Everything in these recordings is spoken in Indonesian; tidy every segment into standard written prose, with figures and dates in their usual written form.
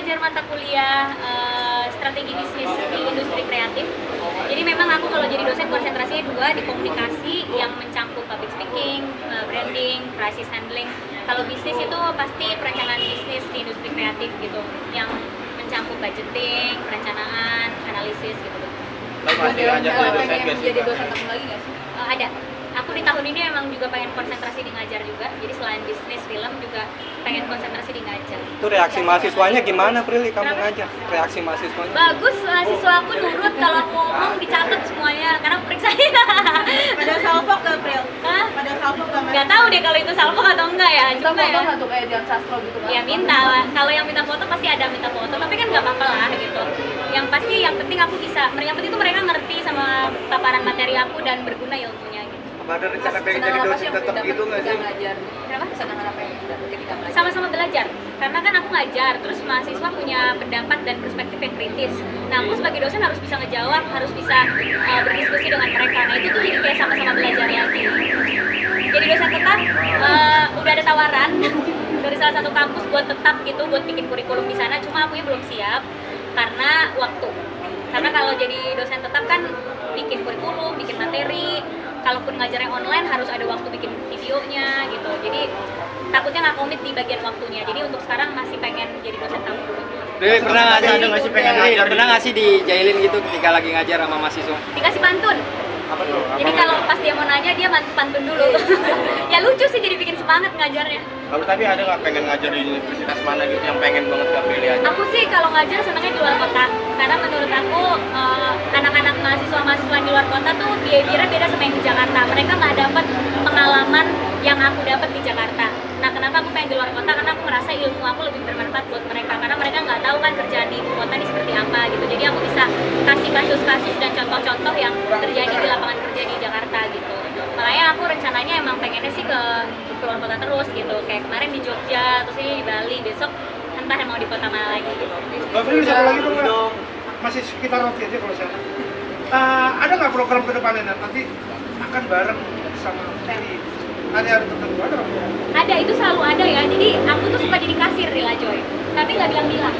ngajar mata kuliah strategi bisnis di industri kreatif. Jadi memang aku kalau jadi dosen konsentrasinya dua, di komunikasi yang mencangkup public speaking, branding, crisis handling. Kalau bisnis itu pasti perencanaan bisnis di industri kreatif gitu, yang mencangkup budgeting, perencanaan, analisis gitu. Masih pengen jadi dosen tetap lagi nggak sih? Ada. Aku di tahun ini emang juga pengen konsentrasi di ngajar juga. Jadi selain bisnis film juga pengen konsentrasi di ngajar. Itu reaksi mahasiswanya gimana, Prilly, kamu ngajar? Reaksi mahasiswanya? Bagus, mahasiswa aku nurut kalau aku ngomong dicatat semuanya karena periksain. Pada salvo ke Pril? Hah? Pada salvo ke Nggak tahu deh kalau itu salvo atau enggak ya. Kita Cuma foto ya, nggak tuh kayak Dian Sastro gitu kan? ya minta lah. Kalau yang minta foto pasti ada minta foto, tapi kan nggak apa-apa lah gitu. Yang pasti yang penting aku bisa, yang penting itu mereka ngerti sama paparan materi aku dan berguna ilmunya gitu. Apa ada rencana pengen jadi dosen tetap gitu nggak sih? Kenapa? Kesenangan apa yang dapat ketika belajar? Sama-sama belajar, karena kan aku ngajar, terus mahasiswa punya pendapat dan perspektif yang kritis. Nah, aku sebagai dosen harus bisa ngejawab, harus bisa berdiskusi dengan mereka. Nah, itu tuh jadi kayak sama-sama belajar lagi. Jadi dosen tetap udah ada tawaran dari salah satu kampus buat tetap gitu, buat bikin kurikulum di sana. Cuma aku belum siap karena waktu. Karena kalau jadi dosen tetap kan bikin kurikulum, bikin materi. Kalaupun ngajarnya online harus ada waktu bikin videonya gitu. Jadi takutnya nggak komit di bagian waktunya. Jadi untuk sekarang masih pengen jadi dosen tamu dulu. Prilly, pernah nggak sih, masih pengen ngajar? Pernah nggak sih dijailin gitu ketika lagi ngajar sama mahasiswa? Dikasih pantun. Apa tuh? Jadi kalau pas dia mau nanya dia pantun dulu. Ya lucu sih, jadi bikin semangat ngajarnya. Kalau tadi ada nggak pengen ngajar di universitas mana gitu yang pengen banget nggak Prilly aja? Aku sih kalau ngajar senangnya di luar kota. Karena menurut aku anak-anak mahasiswa di luar kota tuh behavior-nya beda sama yang di Jakarta. Mereka nggak dapat pengalaman yang aku dapat di Jakarta. Nah, kenapa aku pengen di luar kota? Karena aku merasa ilmu aku lebih bermanfaat buat mereka. Karena mereka nggak tahu kan kerjaan di ibu kota ini seperti apa gitu. Jadi aku bisa kasih kasus-kasus dan contoh-contoh yang terjadi di lapangan kerja di Jakarta gitu. Makanya aku rencananya emang pengennya sih ke luar kota terus gitu. Kayak kemarin di Jogja, terus ini di Bali, besok entah mau di kota mana lagi gitu. Mbak Prilly, satu lagi dong, Mbak. Masih sekitar roti aja kalau saya. Ada nggak program ke depannya nanti akan bareng sama Prilly? Hari-hari tertentu ada nggak? Ada, itu selalu ada ya. Jadi aku tuh suka jadi kasir di La Joy, tapi nggak bilang-bilang.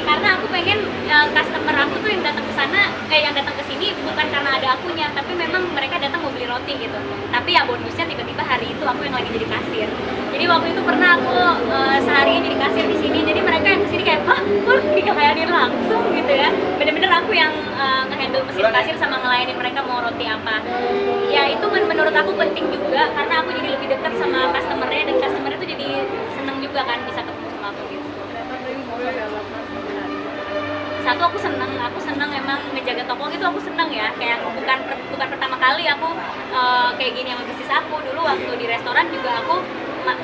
Karena aku pengen customer aku tuh yang datang ke sana, yang datang ke sini bukan karena ada akunya, tapi memang mereka datang mau beli roti gitu. Tapi ya bonusnya tiba-tiba hari itu aku yang lagi jadi kasir. Jadi waktu itu pernah aku seharian jadi kasir di sini. Jadi mereka yang kesini kayak, "Hah, kok dikelayanin langsung?" gitu ya. Bener-bener aku yang nge-handle mesin kasir sama ngelayanin mereka mau roti apa. Ya itu menurut aku penting juga karena aku jadi lebih dekat sama customer-nya dan customer-nya tuh jadi seneng juga kan bisa ketemu sama aku gitu. Satu aku seneng emang ngejaga toko itu aku seneng ya, kayak bukan pertama kali aku kayak gini sama bisnis aku. Dulu waktu di restoran juga aku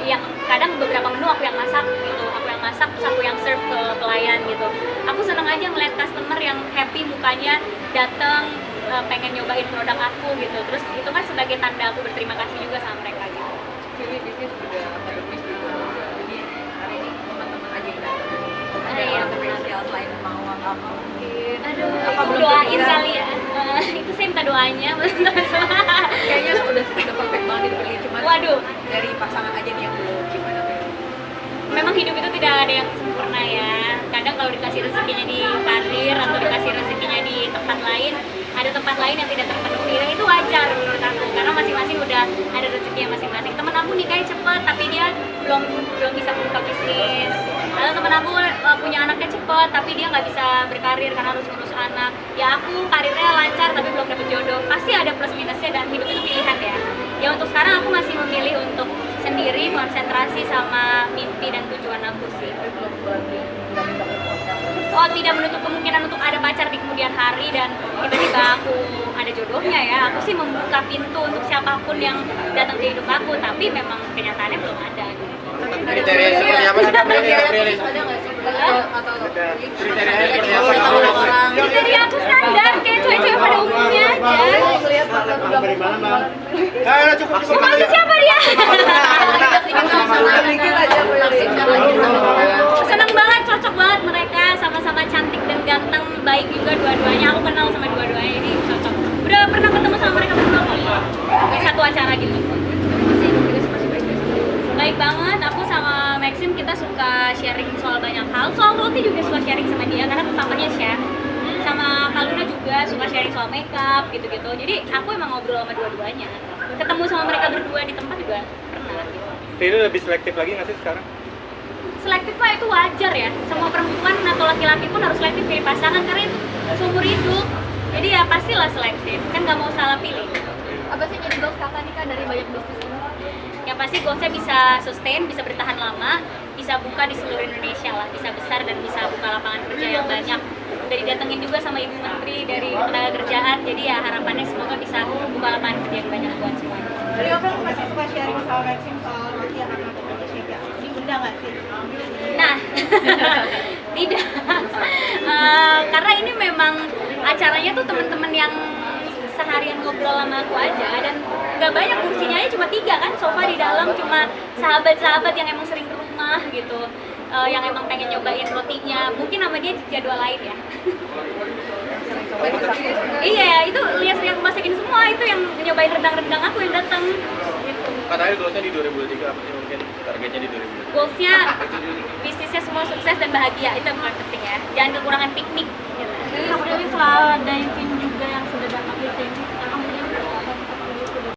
yang kadang beberapa menu aku yang masak gitu, terus aku yang serve ke pelayan gitu. Aku seneng aja ngeliat customer yang happy mukanya datang pengen nyobain produk aku gitu. Terus itu kan sebagai tanda aku berterima kasih juga sama mereka gitu. Jadi bisnis juga bisnis juga. Jadi hari ini teman-teman aja yang datang. Ada Iya, yang spesial selain mau apa mungkin? Aduh, Apa itu belum doain kepikiran? kali ya. Itu saya minta doanya. Kayaknya udah perfect banget dipilih, cuman Waduh. dari pasangan aja nih yang belum gimana tuh? Memang hidup itu tidak ada yang sempurna ya. Kadang kalau dikasih rezekinya di karir atau dikasih rezekinya di tempat lain, ada tempat lain yang tidak terpenuhi. Dan itu wajar menurut aku karena masing-masing udah ada rezekinya masing-masing. Temen aku nikahnya cepet tapi dia belum bisa buka bisnis. Atau temen aku punya anaknya cepet tapi dia nggak bisa berkarir karena harus ngurus anak. Ya aku karirnya lancar tapi belum dapet jodoh. Pasti ada plus minusnya dan hidup itu pilihan ya. Ya untuk sekarang aku masih memilih untuk sendiri konsentrasi sama mimpi dan tujuan aku sih. Oh, tidak menutup kemungkinan untuk ada pacar di kemudian hari dan tiba-tiba aku ada jodohnya ya. Aku sih membuka pintu untuk siapapun yang datang ke hidup aku, tapi memang kenyataannya belum ada. Kriteria seperti apa sih Prilly? Ada nggak sih? Atau Kriterianya seperti apa? Kriteria aku standar kayak cewek-cewek pada umumnya aja. Lihat Cukup. Maksud siapa dia? Seneng banget, cocok banget mereka, sama-sama cantik dan ganteng, baik juga dua-duanya. Aku kenal sama dua-duanya, jadi cocok. Udah pernah ketemu sama mereka berdua kali di satu acara gitu. Baik banget, aku sama Maxim kita suka sharing soal banyak hal. soal roti juga suka sharing sama dia karena papanya chef. Sama Kaluna juga suka sharing soal makeup gitu-gitu. Jadi aku emang ngobrol sama dua-duanya. Ketemu sama mereka berdua di tempat juga pernah gitu. Jadi lebih selektif lagi nggak sih sekarang? Selektif mah itu wajar ya. Semua perempuan atau laki-laki pun harus selektif pilih pasangan karena itu seumur hidup. Jadi ya pastilah selektif. Kan nggak mau salah pilih. Apa sih jadi goals kakak nih kak dari banyak bisnis ini? Yang pasti goalsnya bisa sustain, bisa bertahan lama, bisa buka di seluruh Indonesia lah, bisa besar dan bisa buka lapangan kerja yang banyak. Udah didatengin juga sama Ibu Menteri dari tenaga kerjaan, jadi ya harapannya semoga bisa buka lapangan kerja yang banyak buat semuanya. Jadi apa aku masih suka sharing soal Maxim soal roti anak Indonesia? Diundang nggak sih? Nah, tidak. Karena ini memang acaranya tuh teman-teman yang seharian ngobrol sama aku aja dan nggak banyak, kursinya aja cuma 3 kan, sofa di dalam cuma sahabat-sahabat yang emang sering ke rumah gitu, yang emang pengen nyobain rotinya, mungkin sama dia jadwal lain ya. Iya, itu lihat aku masakin semua, itu yang nyobain rendang-rendang aku yang datang gitu. Katanya goalsnya di 2023 apa sih mungkin targetnya di 2023? Goalsnya bisnisnya semua sukses dan bahagia, itu yang paling penting ya, jangan kekurangan piknik gitu. Jadi setelah diving juga